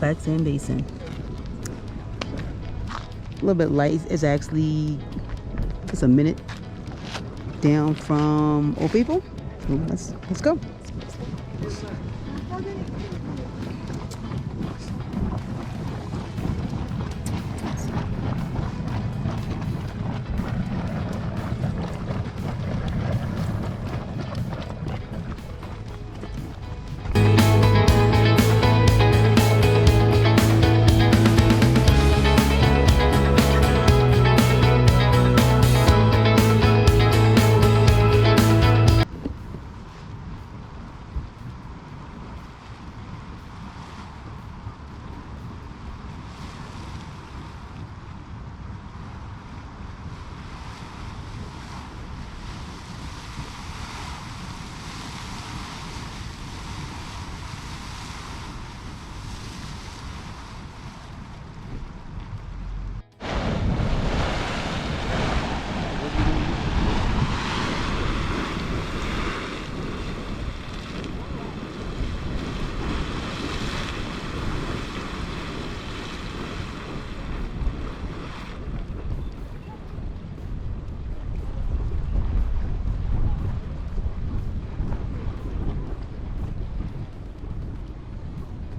Black Sand Basin. A little bit light. It's actually just a minute down from Old Faithful. Let's go.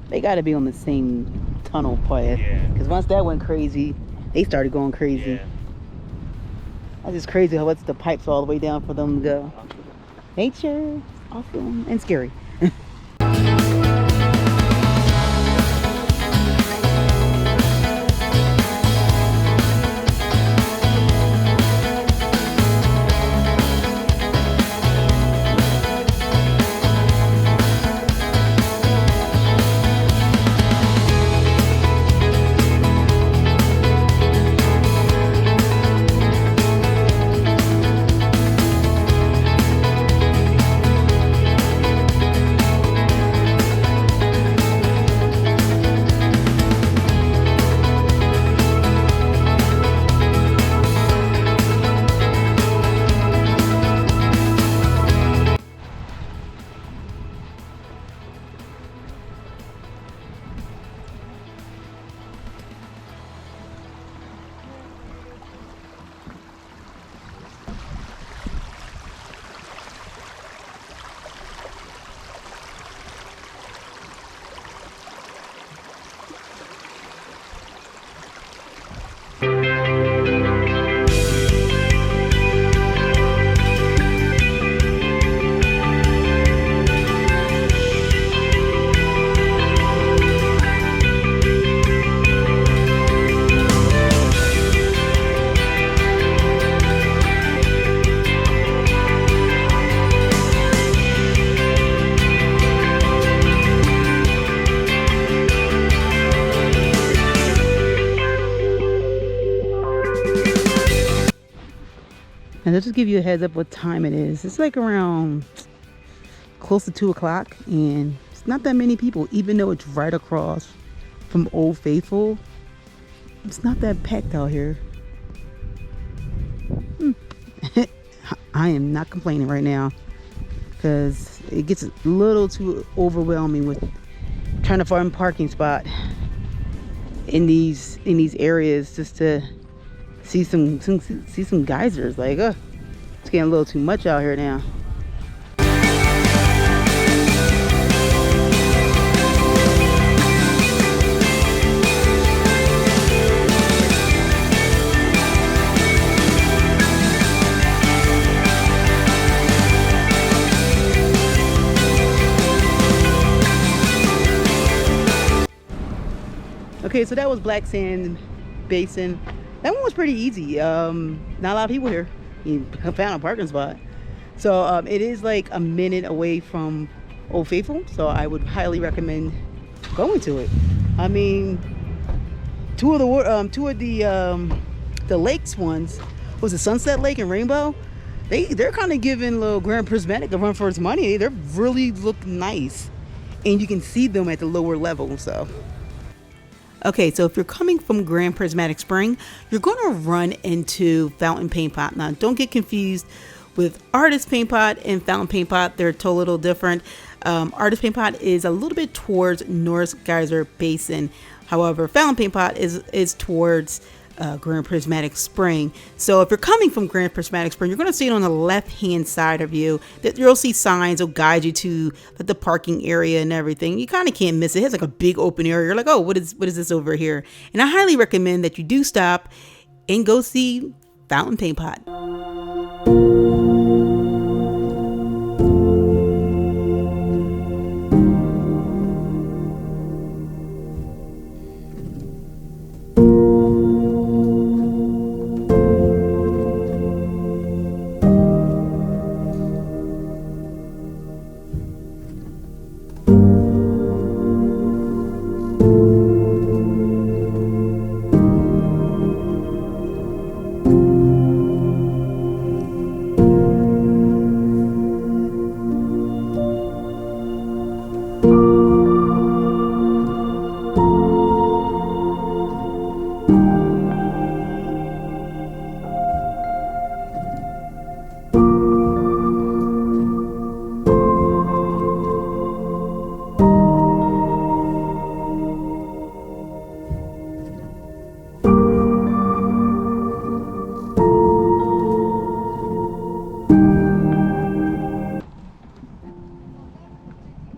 They got to be on the same tunnel path. Yeah. Because once that went crazy, they started going crazy. Yeah. That's just crazy how it's the pipes all the way down for them to go. Nature, awesome, and scary. And I'll just give you a heads up what time it is. It's like around close to 2 o'clock, and it's not that many people, even though it's right across from Old Faithful. It's not that packed out here. I am not complaining right now because it gets a little too overwhelming with trying to find a parking spot in these areas just to see some geysers. Like, it's getting a little too much out here now. Okay, so that was Black Sand Basin. That one was pretty easy. Not a lot of people here. You found a parking spot. So it is like a minute away from Old Faithful, so I would highly recommend going to it. I mean, two of the lakes ones was the Sunset Lake and Rainbow. They're kind of giving little Grand Prismatic a run for its money. They really look nice, and you can see them at the lower level. So. Okay, so if you're coming from Grand Prismatic Spring, you're going to run into Fountain Paint Pot. Now, don't get confused with Artist Paint Pot and Fountain Paint Pot. They're a little different. Artist Paint Pot is a little bit towards North Geyser Basin. However, Fountain Paint Pot is towards Grand Prismatic Spring. So if you're coming from Grand Prismatic Spring, you're going to see it on the left hand side of you. That you'll see signs will guide you to the parking area and everything. You kind of can't miss it. It has like a big open area. You're like, oh, what is this over here? And I highly recommend that you do stop and go see Fountain Paint Pot.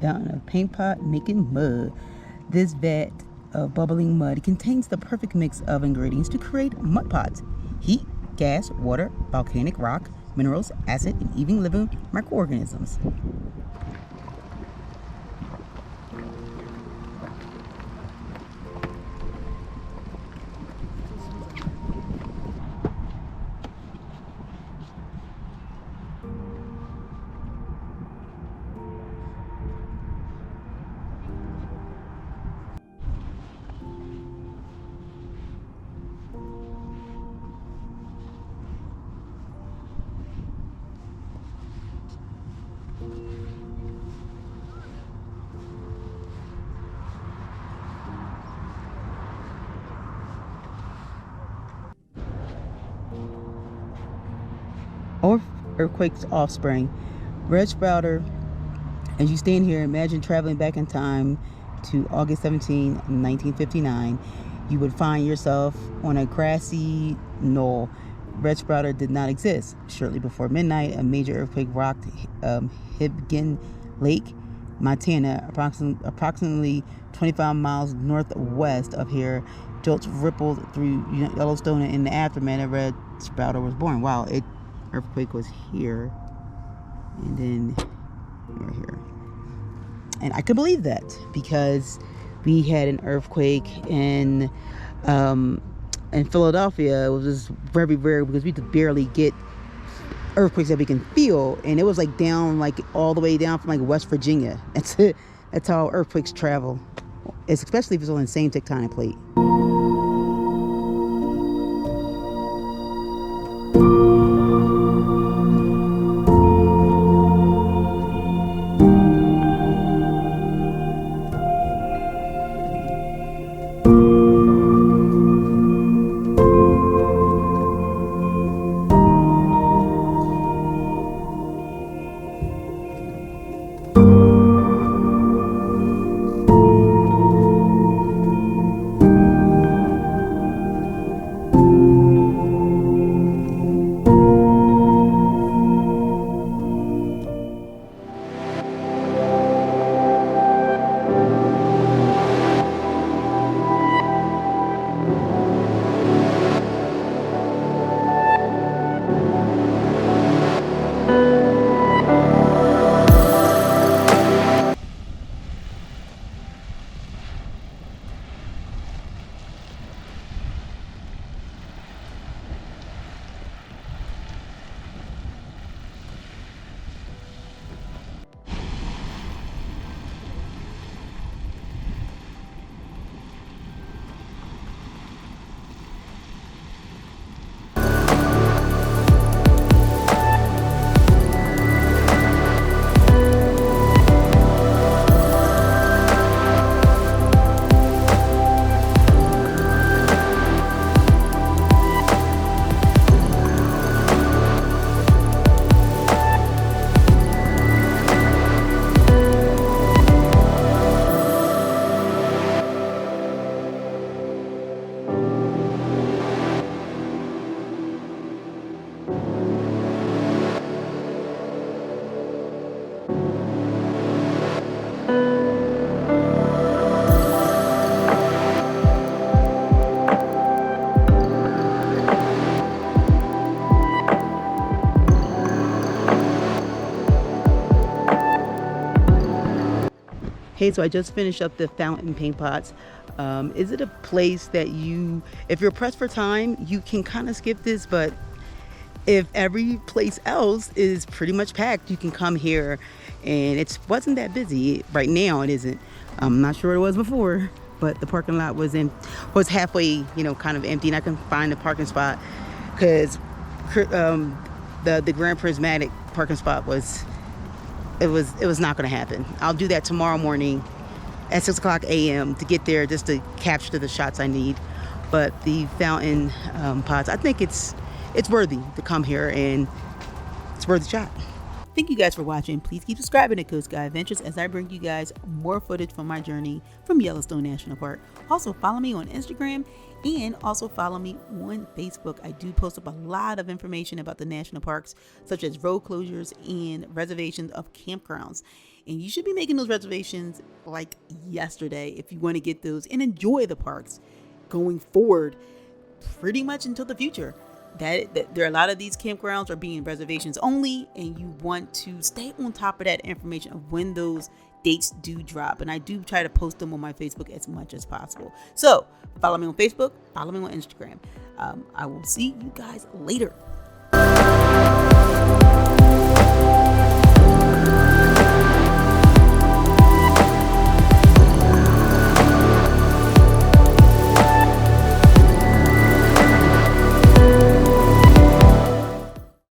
Down in a paint pot making mud. This vat of bubbling mud contains the perfect mix of ingredients to create mud pots: heat, gas, water, volcanic rock, minerals, acid, and even living microorganisms. Or earthquake's offspring. Red Sprouter, as you stand here, imagine traveling back in time to August 17, 1959. You would find yourself on a grassy knoll. Red Sprouter did not exist. Shortly before midnight, a major earthquake rocked Hibgen Lake, Montana, approximately 25 miles northwest of here. Jolts rippled through Yellowstone, and in the aftermath, Red Sprouter was born. Wow, earthquake was here, and then we're here. And I could believe that because we had an earthquake in Philadelphia. It was just very rare because we could barely get earthquakes that we can feel, and it was like down, like all the way down from like West Virginia. That's it. That's how earthquakes travel. It's especially if it's on the same tectonic plate. Hey, so I just finished up the fountain paint pots. Is it a place that if you're pressed for time, you can kind of skip this, but if every place else is pretty much packed, you can come here, and it wasn't that busy. Right now, it isn't. I'm not sure it was before, but the parking lot was halfway, kind of empty, and I can find a parking spot because the Grand Prismatic parking spot was not going to happen. I'll do that tomorrow morning at 6 o'clock a.m. to get there just to capture the shots I need. But the fountain pots, I think it's worthy to come here, and it's worth a shot. Thank you guys for watching. Please keep subscribing to Coast Guy Adventures as I bring you guys more footage from my journey from Yellowstone National Park. Also follow me on Instagram and also follow me on Facebook. I do post up a lot of information about the national parks, such as road closures and reservations of campgrounds. And you should be making those reservations like yesterday if you want to get those and enjoy the parks going forward pretty much until the future. That there are a lot of these campgrounds are being reservations only, and you want to stay on top of that information of when those dates do drop. And I do try to post them on my Facebook as much as possible. So follow me on Facebook, follow me on Instagram. I will see you guys later.